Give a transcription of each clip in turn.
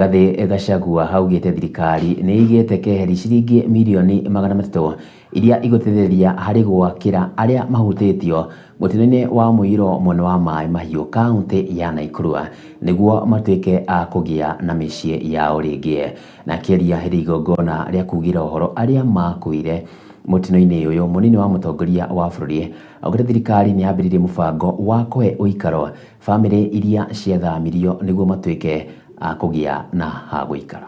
Rigathi Gachagua haugite thirikari ni igite keheri ciringi mirioni 300 iria igutethereria hari gwakira aria mahutitio mutino-ini wa muiro mwena wa Mai Mahiu kaunti ya Nakuru niguo matuike a kugia na micii yao ringi. Na kiaria hiri igongona ria kugira uhoro aria makuire mutino-ini uyu munini wa mutongoria wa bururi augite thirikari ni yambiririe mubango wa kuhe uikaro family iria ciathamirio niguo matuike a kugia na ha guikara.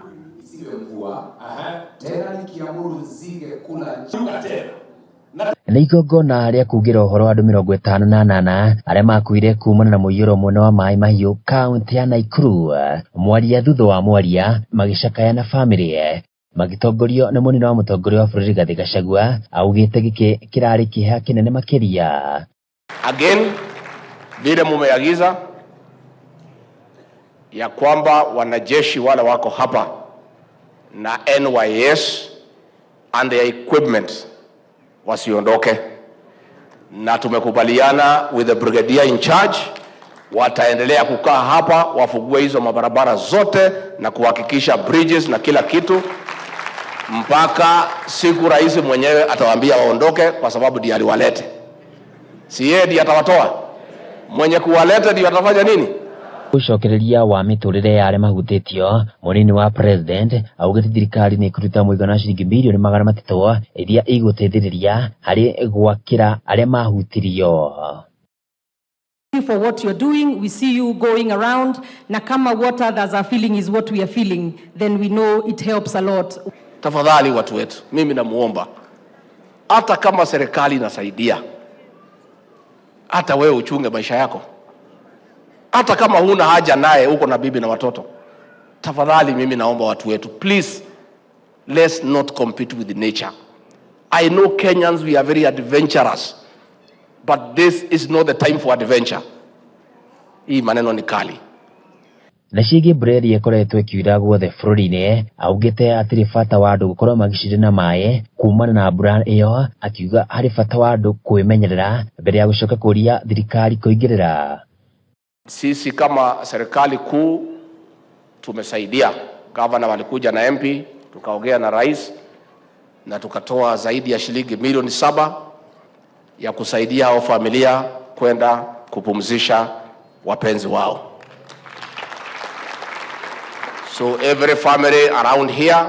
Na igongona ria kugira uhoro andu 58 aria makuire kumana na muiyuro mwena wa Mai Mahiu kaunti ya Nakuru. Mwaria thutha wa mwaria magicakaya na family magitongorio na munini wa mutongoria wa bururi Rigathi Gachagua augite giki kirari kiha kinene makiria. Again, vile mumeagiza ya kwamba wanajeshi wale wako hapa na NYS and their equipment wasiondoke, na tumekubaliana with the brigadier in charge wataendelea kukaa hapa wafugue hizo mabarabara zote na kuhakikisha bridges na kila kitu mpaka siku rais mwenyewe atawaambia waondoke, kwa sababu ndiye aliwalete. Si yeye ndiye atawatoa? Mwenye kuwaleta ndiye atafanya nini? Ucokereria wa miturire ya aria mahutitio munini wa president augite thirikari ni kuruta muigana ciringi mirioni 300 iria iguteithiriria hari gwakira aria mahutirio. For what you're doing, we see you going around, na kama what others are feeling is what we are feeling, then we know it helps a lot. Tafadhali watu wetu, mimi namuomba, hata kama serikali inasaidia, hata wewe uchunge maisha yako. Hata kama huna haja naye, uko na bibi na watoto, tafadhali mimi naomba watu wetu, please, let's not compete with nature. I know Kenyans, we are very adventurous, but this is not the time for adventure. Hii maneno ni kali. Na ciĩgiĩ mbura ĩrĩa ĩkoretwo ĩkiura guothe bũrũri-inĩ augĩte atĩrĩ bata wa andũ gũkorwo magĩcirĩ na maĩ kumana na mbura ĩyo, akiuga harĩ bata wa andũ kwĩmenyerera mbere ya gũcoka kũria thirikari kũingĩrĩra. Sisi kama serikali kuu tumesaidia, gavana walikuja na MP, tukaongea na rais na tukatoa zaidi ya shilingi milioni 7 ya kusaidia hao familia kwenda kupumzisha wapenzi wao. So every family around here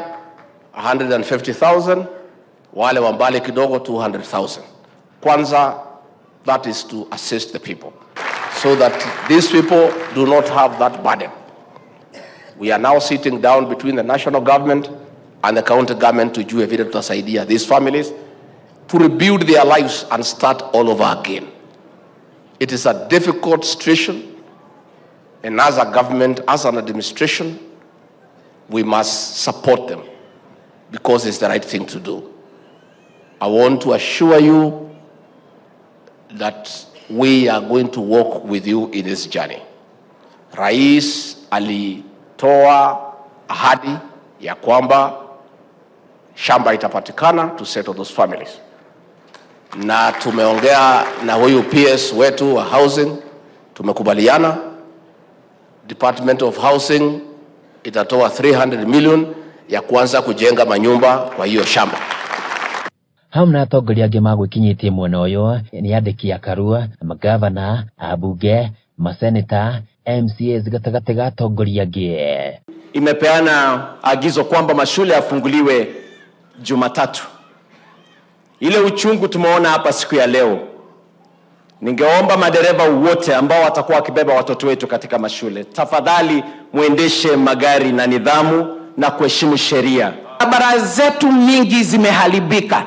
150,000, wale wa mbali kidogo 200,000. Kwanza, that is to assist the people so that these people do not have that burden. We are now sitting down between the national government and the county government to do vile tutasaidia these families to rebuild their lives and start all over again. It is a difficult situation, and as a government, as an administration, we must support them because it's the right thing to do. I want to assure you that we are going to walk with you in this journey. Rais alitoa ahadi ya kwamba shamba itapatikana to settle those families. Na tumeongea na huyu PS wetu wa housing, tumekubaliana Department of Housing itatoa 300 million ya kuanza kujenga manyumba kwa hiyo shamba. Hamna atongoria angĩ magwikinyitie mwena ũyũ ni andĩki a Karua, magavana, abunge, maseneta, MCAs gatagatĩ ga atongoria angĩ. Imepeana agizo kwamba mashule yafunguliwe Jumatatu. Ile uchungu tumeona hapa siku ya leo, ningeomba madereva wote ambao watakuwa wakibeba watoto wetu katika mashule, tafadhali muendeshe magari na nidhamu na kuheshimu sheria. Barabara zetu mingi zimeharibika,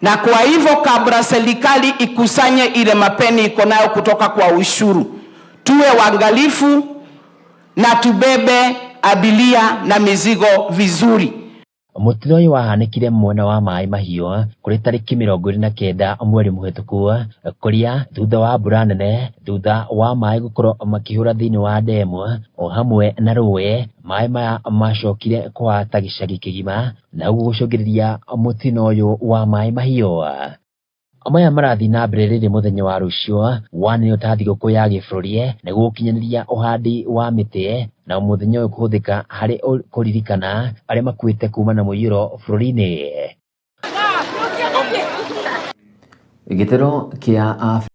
na kwa hivyo kabla serikali ikusanye ile mapeni iko nayo kutoka kwa ushuru, tuwe waangalifu na tubebe abiria na mizigo vizuri. Mutino ũyũ wahanĩkire mwena wa Mai Mahiu kũrĩ tarĩki 29 mweri mũhĩtũku, kũrĩa thutha wa mbura nene, thutha wa maĩ gũkorwo makĩhũra thĩinĩ wa ndemu o hamwe na rũĩ, maĩ maya macokire kũhata gĩcagi kĩgima na ũguo gũcũngĩrĩria mutino ũyũ wa Mai Mahiu. Amaya marathi na mbere rĩrĩ mũthenya wa rũcio wanĩrĩrio ta thigũkũ ya gĩbũrũri nĩguo gũkinyanĩria ũhandi wa mĩtĩ na mũthenya ũyũ kũhũthĩka harĩ kũririkana arĩa makuĩte kuma na mũiyũro bũrũri-inĩ. Gĩtero kĩa